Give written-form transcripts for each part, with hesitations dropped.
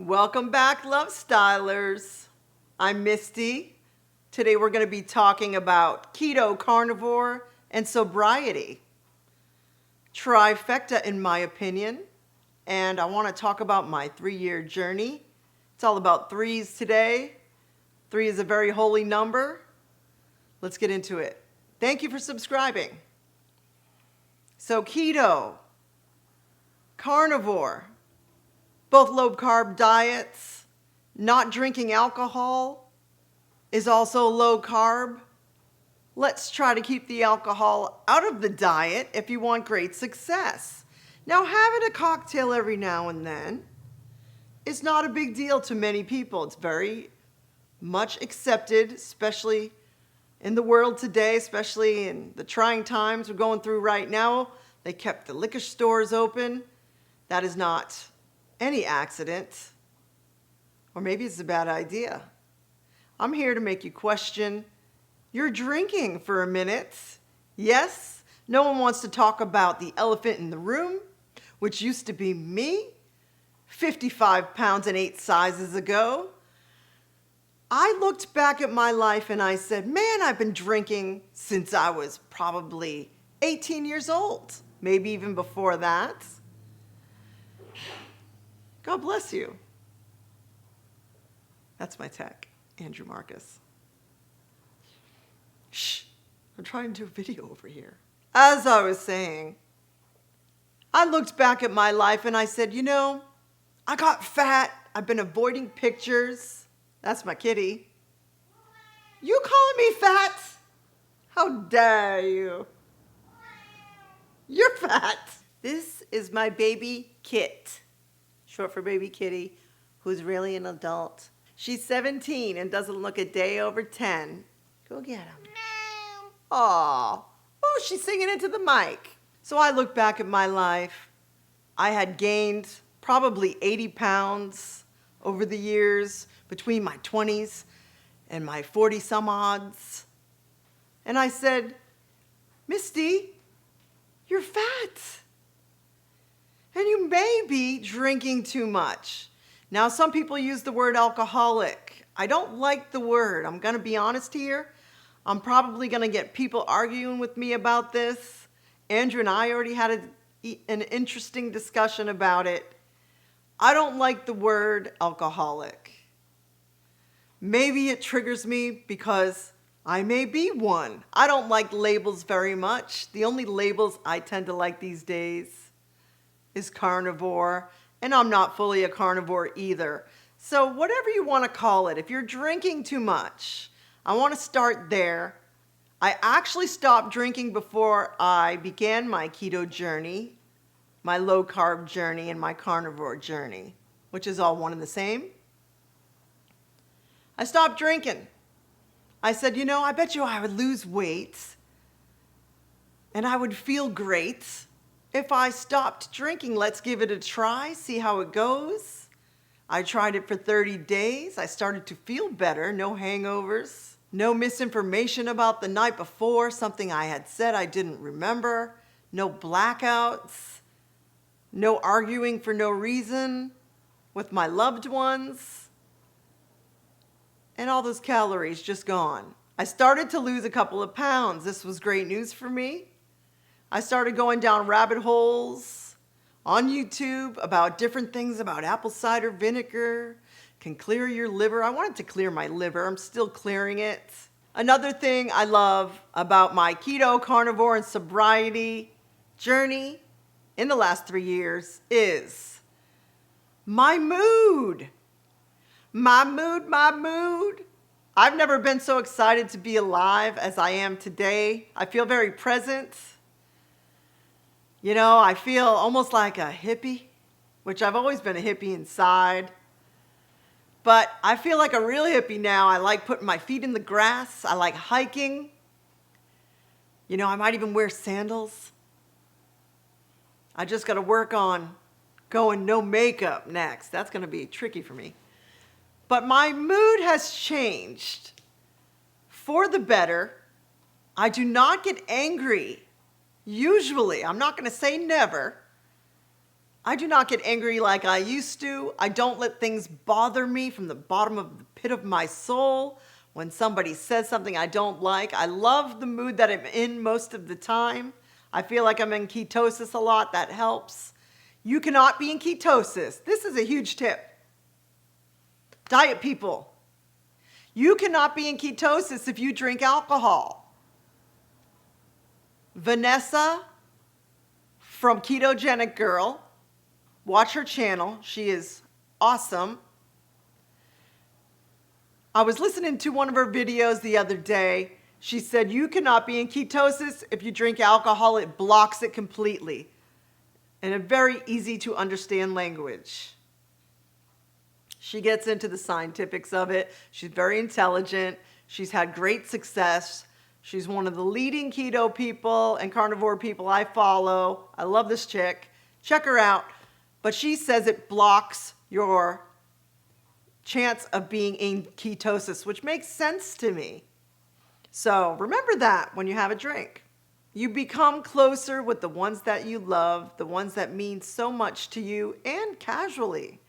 Welcome back, Lovestylers. I'm Misty. Today we're going to be talking about Keto Carnivore and Sobriety. Trifecta, in my opinion. And I want to talk about my 3-year journey. It's all about threes today. 3 is a very holy number. Let's get into it. Thank you for subscribing. So keto, carnivore, both low-carb diets, not drinking alcohol is also low-carb. Let's try to keep the alcohol out of the diet if you want great success. Now, having a cocktail every now and then is not a big deal to many people. It's very much accepted, especially in the world today, especially in the trying times we're going through right now. They kept the liquor stores open. That is not any accident, or maybe it's a bad idea. I'm here to make you question your drinking for a minute. Yes, no one wants to talk about the elephant in the room, which used to be me 55 pounds and 8 sizes ago. I looked back at my life and I said, man, I've been drinking since I was probably 18 years old, maybe even before that. God bless you. That's my tech, Andrew Marcus. Shh, I'm trying to do a video over here. As I was saying, I looked back at my life and I said, you know, I got fat. I've been avoiding pictures. That's my kitty. You calling me fat? How dare you? You're fat. This is my baby Kit. Short for baby kitty, who's really an adult. She's 17 and doesn't look a day over 10. Go get him. Aw. Oh, she's singing into the mic. So I look back at my life. I had gained probably 80 pounds over the years between my 20s and my 40 some odds. And I said, Misty, you're fat. And you may be drinking too much. Now, some people use the word alcoholic. I don't like the word. I'm going to be honest here. I'm probably going to get people arguing with me about this. Andrew and I already had an interesting discussion about it. I don't like the word alcoholic. Maybe it triggers me because I may be one. I don't like labels very much. The only labels I tend to like these days is carnivore, and I'm not fully a carnivore either. So whatever you want to call it, if you're drinking too much, I want to start there. I actually stopped drinking before I began my keto journey, my low carb journey, and my carnivore journey, which is all one and the same. I stopped drinking. I said, you know, I bet you I would lose weight and I would feel great if I stopped drinking. Let's give it a try, see how it goes. I tried it for 30 days. I started to feel better, no hangovers, no misinformation about the night before, something I had said I didn't remember, no blackouts, no arguing for no reason with my loved ones, and all those calories just gone. I started to lose a couple of pounds. This was great news for me. I started going down rabbit holes on YouTube about different things about apple cider vinegar, can clear your liver. I wanted to clear my liver. I'm still clearing it. Another thing I love about my keto, carnivore, and sobriety journey in the last 3 years is my mood. My mood. I've never been so excited to be alive as I am today. I feel very present. You know, I feel almost like a hippie, which I've always been a hippie inside. But I feel like a real hippie now. I like putting my feet in the grass. I like hiking. You know, I might even wear sandals. I just got to work on going no makeup next. That's going to be tricky for me. But my mood has changed for the better. I do not get angry. Usually, I'm not going to say never. I do not get angry like I used to. I don't let things bother me from the bottom of the pit of my soul. When somebody says something I don't like, I love the mood that I'm in most of the time. I feel like I'm in ketosis a lot. That helps. You cannot be in ketosis. This is a huge tip. Diet people, you cannot be in ketosis if you drink alcohol. Vanessa from Ketogenic Girl, watch her channel. She is awesome. I was listening to one of her videos the other day. She said, you cannot be in ketosis if you drink alcohol. It blocks it completely. In a very easy to understand language. She gets into the scientifics of it. She's very intelligent. She's had great success. She's one of the leading keto people and carnivore people I follow. I love this chick. Check her out. But she says it blocks your chance of being in ketosis, which makes sense to me. So remember that when you have a drink. You become closer with the ones that you love, the ones that mean so much to you, and casually.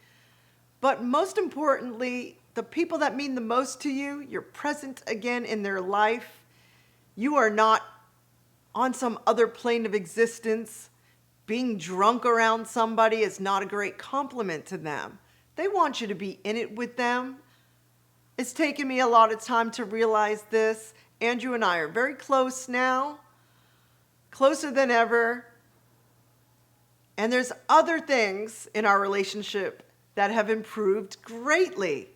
But most importantly, the people that mean the most to you, you're present again in their life. You are not on some other plane of existence. Being drunk around somebody is not a great compliment to them. They want you to be in it with them. It's taken me a lot of time to realize this. Andrew and I are very close now, closer than ever. And there's other things in our relationship that have improved greatly.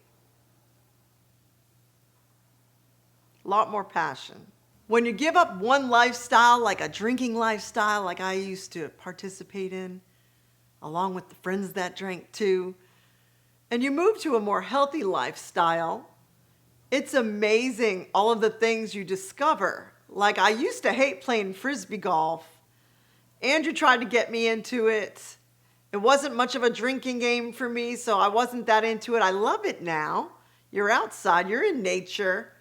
A lot more passion. When you give up one lifestyle, like a drinking lifestyle, like I used to participate in, along with the friends that drank too, and you move to a more healthy lifestyle, it's amazing all of the things you discover. Like I used to hate playing frisbee golf. Andrew tried to get me into it. It wasn't much of a drinking game for me, so I wasn't that into it. I love it now. You're outside, you're in nature,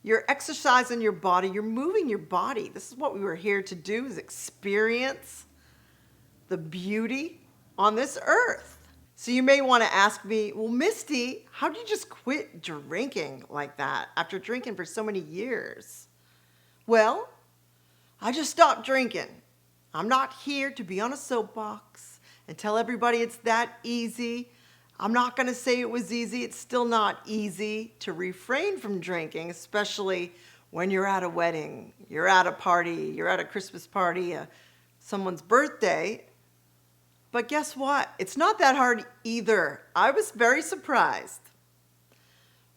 you're exercising your body, you're moving your body. This is what we were here to do, is experience the beauty on this earth. So you may want to ask me, well, Misty, how did you just quit drinking like that after drinking for so many years? Well, I just stopped drinking. I'm not here to be on a soapbox and tell everybody it's that easy. I'm not going to say it was easy. It's still not easy to refrain from drinking, especially when you're at a wedding, you're at a party, you're at a Christmas party, someone's birthday. But guess what? It's not that hard either. I was very surprised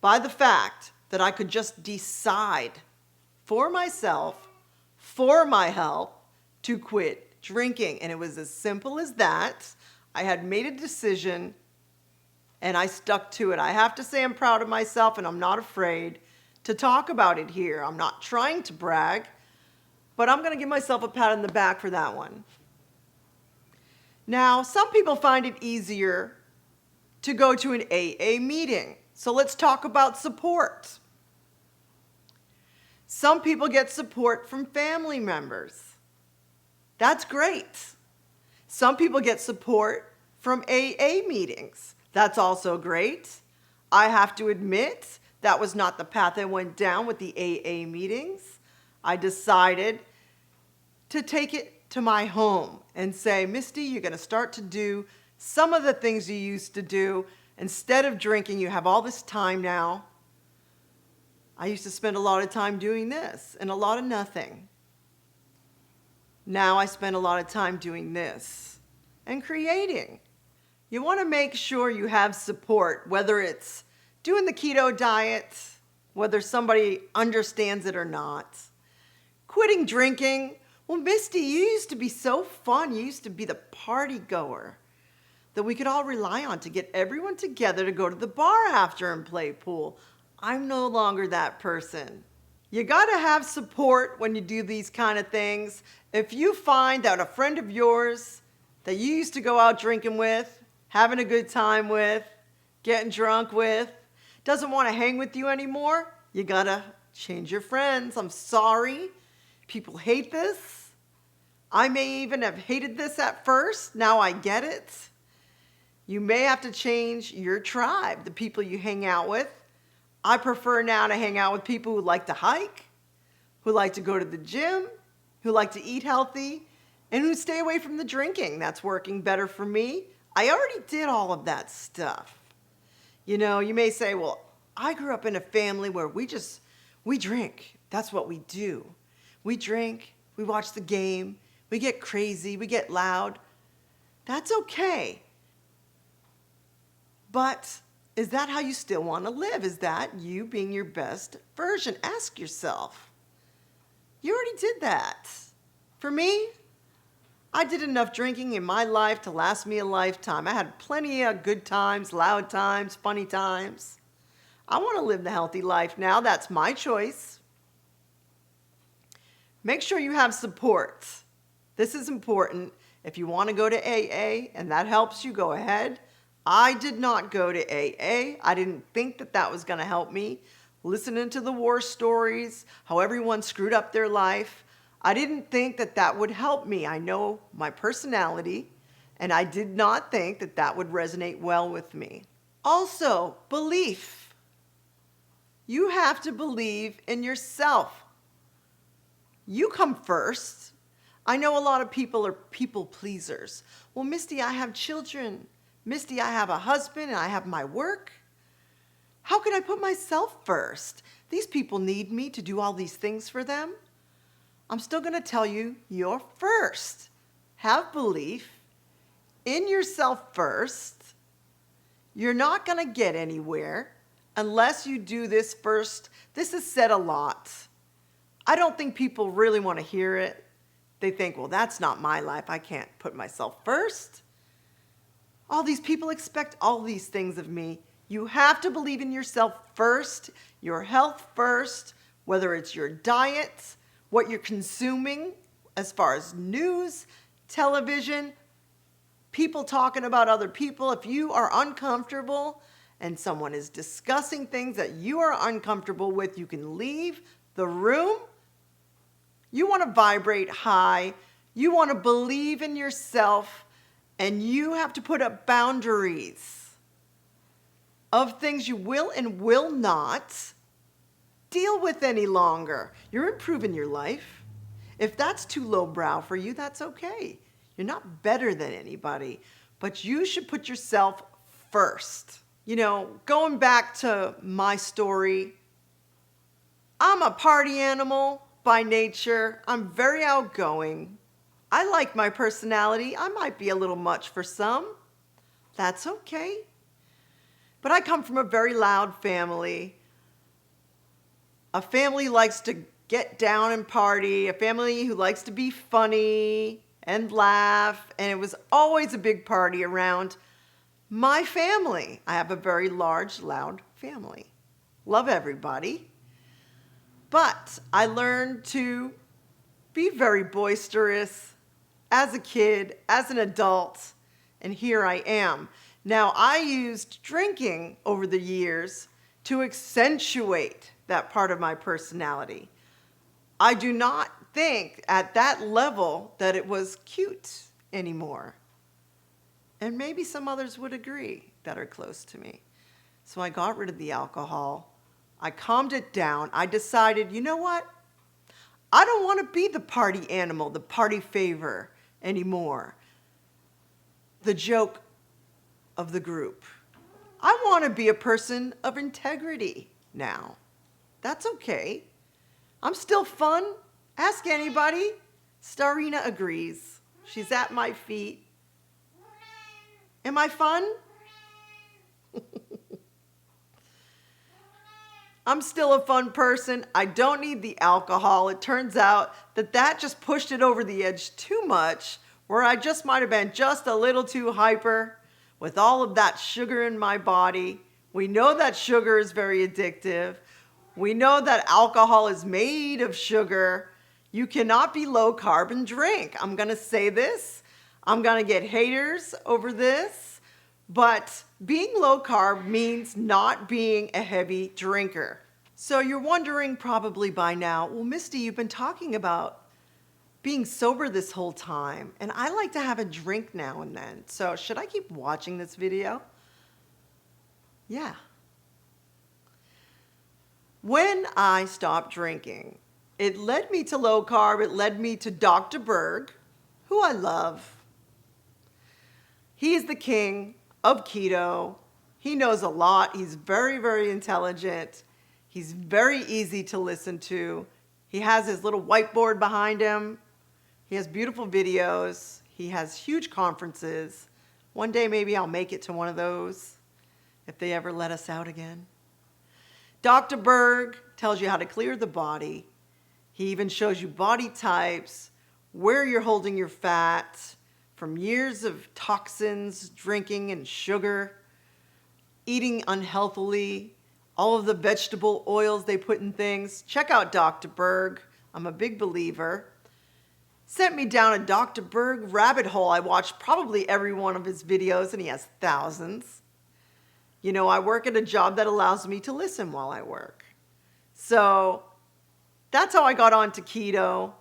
by the fact that I could just decide for myself, for my health, to quit drinking. And it was as simple as that. I had made a decision and I stuck to it. I have to say I'm proud of myself and I'm not afraid to talk about it here. I'm not trying to brag, but I'm going to give myself a pat on the back for that one. Now, some people find it easier to go to an AA meeting. So let's talk about support. Some people get support from family members. That's great. Some people get support from AA meetings. That's also great. I have to admit, that was not the path I went down with the AA meetings. I decided to take it to my home and say, Misty, you're going to start to do some of the things you used to do. Instead of drinking, you have all this time now. I used to spend a lot of time doing this and a lot of nothing. Now I spend a lot of time doing this and creating. You want to make sure you have support, whether it's doing the keto diet, whether somebody understands it or not. Quitting drinking. Well, Misty, you used to be so fun. You used to be the party goer that we could all rely on to get everyone together to go to the bar after and play pool. I'm no longer that person. You got to have support when you do these kind of things. If you find that a friend of yours that you used to go out drinking with, having a good time with, getting drunk with, doesn't want to hang with you anymore, you got to change your friends. I'm sorry. People hate this. I may even have hated this at first. Now I get it. You may have to change your tribe, the people you hang out with. I prefer now to hang out with people who like to hike, who like to go to the gym, who like to eat healthy, and who stay away from the drinking. That's working better for me. I already did all of that stuff. You know, you may say, well, I grew up in a family where we drink. That's what we do. We drink, we watch the game, we get crazy, we get loud. That's okay. But is that how you still want to live? Is that you being your best version? Ask yourself. You already did that. For me, I did enough drinking in my life to last me a lifetime. I had plenty of good times, loud times, funny times. I want to live the healthy life now. That's my choice. Make sure you have support. This is important. If you want to go to AA and that helps you, go ahead. I did not go to AA. I didn't think that that was going to help me. Listening to the war stories, how everyone screwed up their life, I didn't think that that would help me. I know my personality, and I did not think that that would resonate well with me. Also, belief. You have to believe in yourself. You come first. I know a lot of people are people pleasers. Well, Misty, I have children. Misty, I have a husband and I have my work. How can I put myself first? These people need me to do all these things for them. I'm still going to tell you, you're first. Have belief in yourself first. You're not going to get anywhere unless you do this first. This is said a lot. I don't think people really want to hear it. They think, well, that's not my life. I can't put myself first. All these people expect all these things of me. You have to believe in yourself first, your health first, whether it's your diet, what you're consuming as far as news, television, people talking about other people. If you are uncomfortable and someone is discussing things that you are uncomfortable with, you can leave the room. You want to vibrate high. You want to believe in yourself, and you have to put up boundaries of things you will and will not deal with any longer. You're improving your life. If that's too lowbrow for you, that's okay. You're not better than anybody, but you should put yourself first. You know, going back to my story, I'm a party animal by nature. I'm very outgoing. I like my personality. I might be a little much for some. That's okay. But I come from a very loud family. A family who likes to get down and party. A family who likes to be funny and laugh. And it was always a big party around my family. I have a very large, loud family. Love everybody. But I learned to be very boisterous as a kid, as an adult, and here I am. Now, I used drinking over the years to accentuate that part of my personality. I do not think at that level that it was cute anymore. And maybe some others would agree that are close to me. So I got rid of the alcohol. I calmed it down. I decided, you know what? I don't want to be the party animal, the party favor anymore. The joke of the group. I want to be a person of integrity now. That's okay. I'm still fun. Ask anybody. Starina agrees. She's at my feet. Am I fun? I'm still a fun person. I don't need the alcohol. It turns out that just pushed it over the edge too much, where I just might have been just a little too hyper with all of that sugar in my body. We know that sugar is very addictive. We know that alcohol is made of sugar. You cannot be low carb and drink. I'm going to say this. I'm going to get haters over this. But being low carb means not being a heavy drinker. So you're wondering probably by now, well, Misty, you've been talking about being sober this whole time, and I like to have a drink now and then. So should I keep watching this video? Yeah. When I stopped drinking, it led me to low carb. It led me to Dr. Berg, who I love. He is the king of keto. He knows a lot. He's very, very intelligent. He's very easy to listen to. He has his little whiteboard behind him. He has beautiful videos. He has huge conferences. One day maybe I'll make it to one of those if they ever let us out again. Dr. Berg tells you how to clear the body. He even shows you body types, where you're holding your fat, from years of toxins, drinking and sugar, eating unhealthily, all of the vegetable oils they put in things. Check out Dr. Berg. I'm a big believer. Sent me down a Dr. Berg rabbit hole. I watched probably every one of his videos, and he has thousands. You know, I work at a job that allows me to listen while I work. So that's how I got onto keto.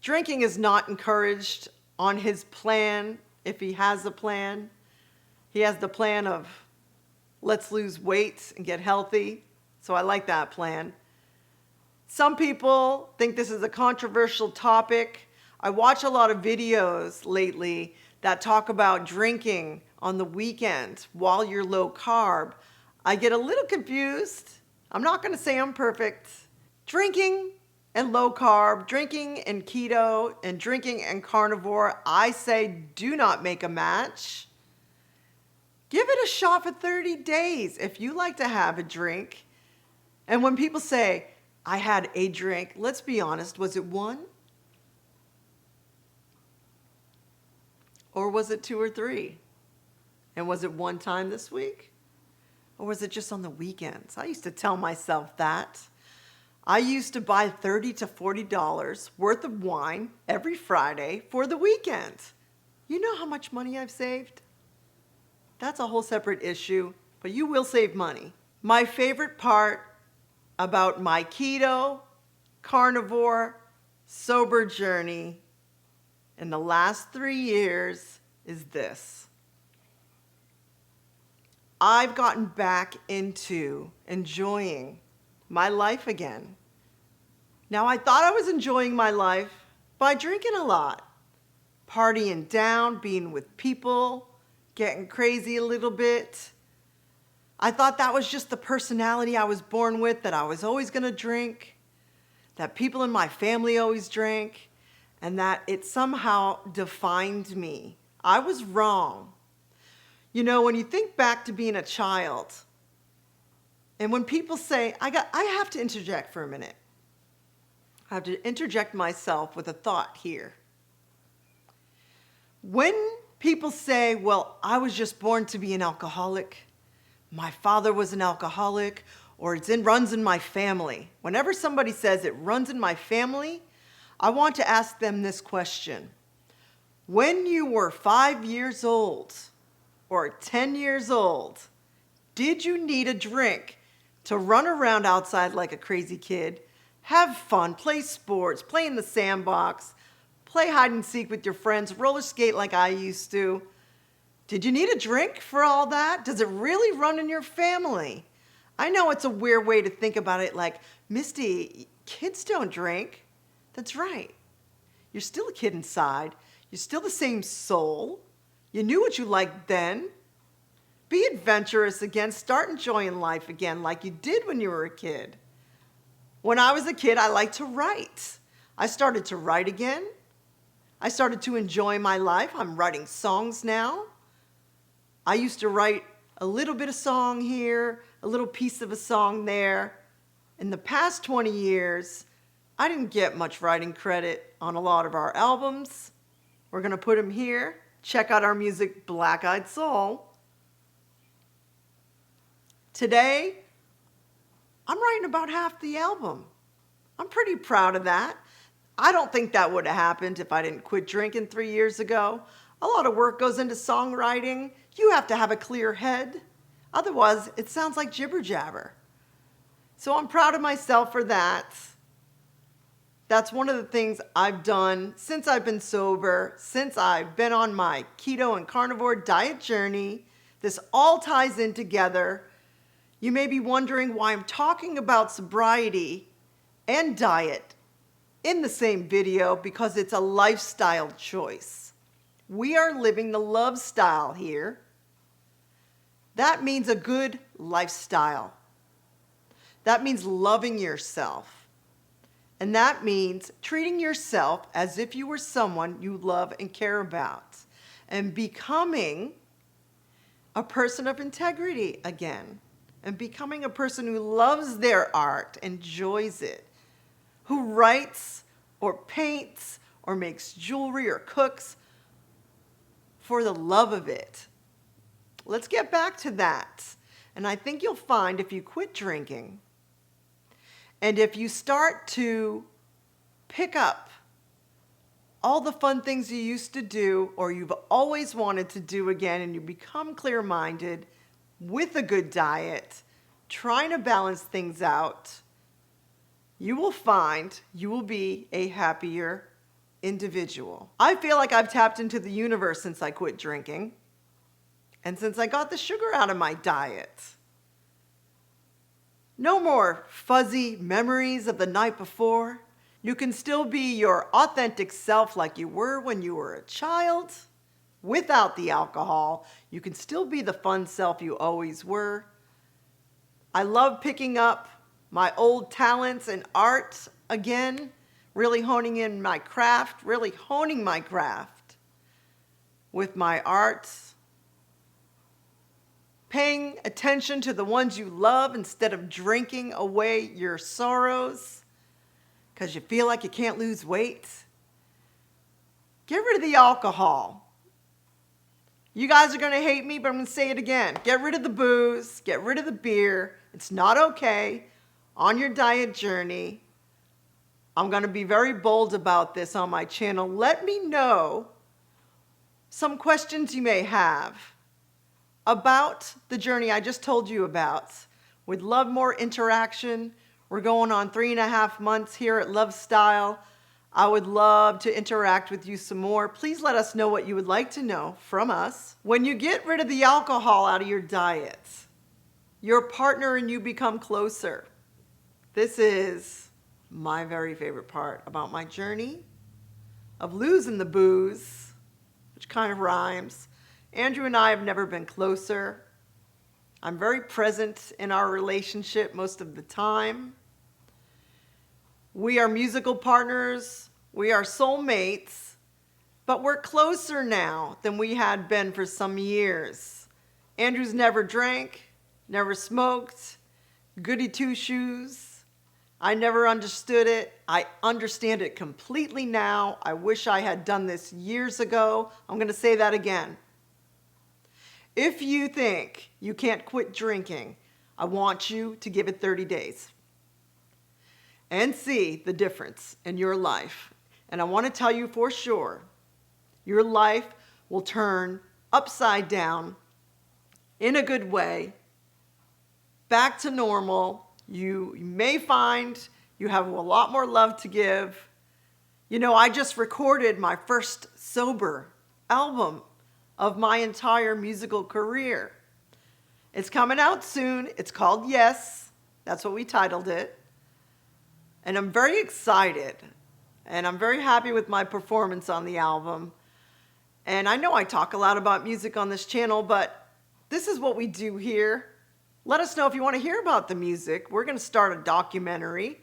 Drinking is not encouraged on his plan, if he has a plan. He has the plan of let's lose weight and get healthy. So I like that plan. Some people think this is a controversial topic. I watch a lot of videos lately that talk about drinking on the weekend while you're low carb. I get a little confused. I'm not going to say I'm perfect. Drinking and low carb, drinking and keto, and drinking and carnivore, I say do not make a match. Give it a shot for 30 days if you like to have a drink. And when people say, I had a drink, let's be honest, was it one? Or was it 2 or 3? And was it one time this week? Or was it just on the weekends? I used to tell myself that. I used to buy $30 to $40 worth of wine every Friday for the weekend. You know how much money I've saved? That's a whole separate issue, but you will save money. My favorite part about my keto, carnivore, sober journey in the last 3 years is this. I've gotten back into enjoying my life again. Now, I thought I was enjoying my life by drinking a lot, partying down, being with people, getting crazy a little bit. I thought that was just the personality I was born with, that I was always going to drink, that people in my family always drank, and that it somehow defined me. I was wrong. You know, when you think back to being a child, and when people say, I have to interject for a minute. I have to interject myself with a thought here. When people say, well, I was just born to be an alcoholic, my father was an alcoholic, or runs in my family. Whenever somebody says it runs in my family, I want to ask them this question. When you were 5 years old or 10 years old, did you need a drink to run around outside like a crazy kid, have fun, play sports, play in the sandbox, play hide and seek with your friends, roller skate like I used to? Did you need a drink for all that? Does it really run in your family? I know it's a weird way to think about it, like, Misty, kids don't drink. That's right. You're still a kid inside. You're still the same soul. You knew what you liked then. Be adventurous again. Start enjoying life again like you did when you were a kid. When I was a kid, I liked to write. I started to write again. I started to enjoy my life. I'm writing songs now. I used to write a little bit of song here, a little piece of a song there. In the past 20 years, I didn't get much writing credit on a lot of our albums. We're going to put them here. Check out our music, Black Eyed Soul. Today, I'm writing about half the album. I'm pretty proud of that. I don't think that would have happened if I didn't quit drinking 3 years ago. A lot of work goes into songwriting. You have to have a clear head. Otherwise, it sounds like jibber jabber. So I'm proud of myself for that. That's one of the things I've done since I've been sober, since I've been on my keto and carnivore diet journey. This all ties in together. You may be wondering why I'm talking about sobriety and diet in the same video, because it's a lifestyle choice. We are living the Lovestyle here. That means a good lifestyle. That means loving yourself. And that means treating yourself as if you were someone you love and care about, and becoming a person of integrity again, and becoming a person who loves their art, enjoys it, who writes or paints or makes jewelry or cooks for the love of it. Let's get back to that. And I think you'll find if you quit drinking and if you start to pick up all the fun things you used to do or you've always wanted to do again, and you become clear-minded with a good diet, trying to balance things out, you will find you will be a happier individual. I feel like I've tapped into the universe since I quit drinking and since I got the sugar out of my diet. No more fuzzy memories of the night before. You can still be your authentic self like you were when you were a child without the alcohol. You can still be the fun self you always were. I love picking up my old talents and art again, really honing in my craft, really honing my craft with my arts, paying attention to the ones you love instead of drinking away your sorrows because you feel like you can't lose weight. Get rid of the alcohol. You guys are going to hate me, but I'm going to say it again. Get rid of the booze. Get rid of the beer. It's not okay on your diet journey. I'm going to be very bold about this on my channel. Let me know some questions you may have about the journey I just told you about. We'd love more interaction. We're going on 3.5 months here at Lovestyle. I would love to interact with you some more. Please let us know what you would like to know from us. When you get rid of the alcohol out of your diet, your partner and you become closer. This is my very favorite part about my journey of losing the booze, which kind of rhymes. Andrew and I have never been closer. I'm very present in our relationship most of the time. We are musical partners. We are soulmates, but we're closer now than we had been for some years. Andrew's never drank, never smoked, goody two-shoes. I never understood it. I understand it completely now. I wish I had done this years ago. I'm going to say that again. If you think you can't quit drinking, I want you to give it 30 days and see the difference in your life. And I want to tell you for sure, your life will turn upside down in a good way, back to normal. You may find you have a lot more love to give. You know, I just recorded my first sober album of my entire musical career. It's coming out soon. It's called Yes. That's what we titled it. And I'm very excited. And I'm very happy with my performance on the album. And I know I talk a lot about music on this channel, but this is what we do here. Let us know if you want to hear about the music. We're going to start a documentary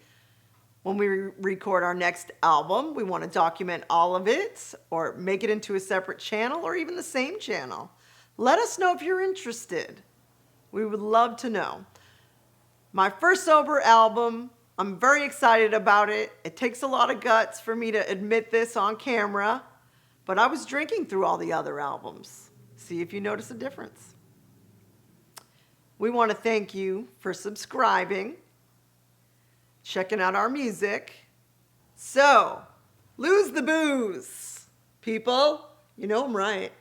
when we record our next album. We want to document all of it or make it into a separate channel or even the same channel. Let us know if you're interested. We would love to know. My first sober album, I'm very excited about it. It takes a lot of guts for me to admit this on camera, but I was drinking through all the other albums. See if you notice a difference. We want to thank you for subscribing, checking out our music. So, lose the booze, people. You know I'm right.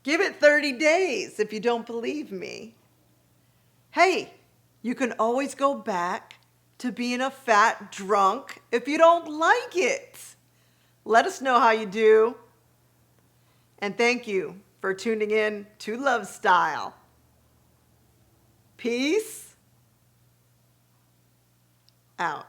Give it 30 days if you don't believe me. Hey, you can always go back to being a fat drunk if you don't like it. Let us know how you do. And thank you for tuning in to Lovestyle. Peace out.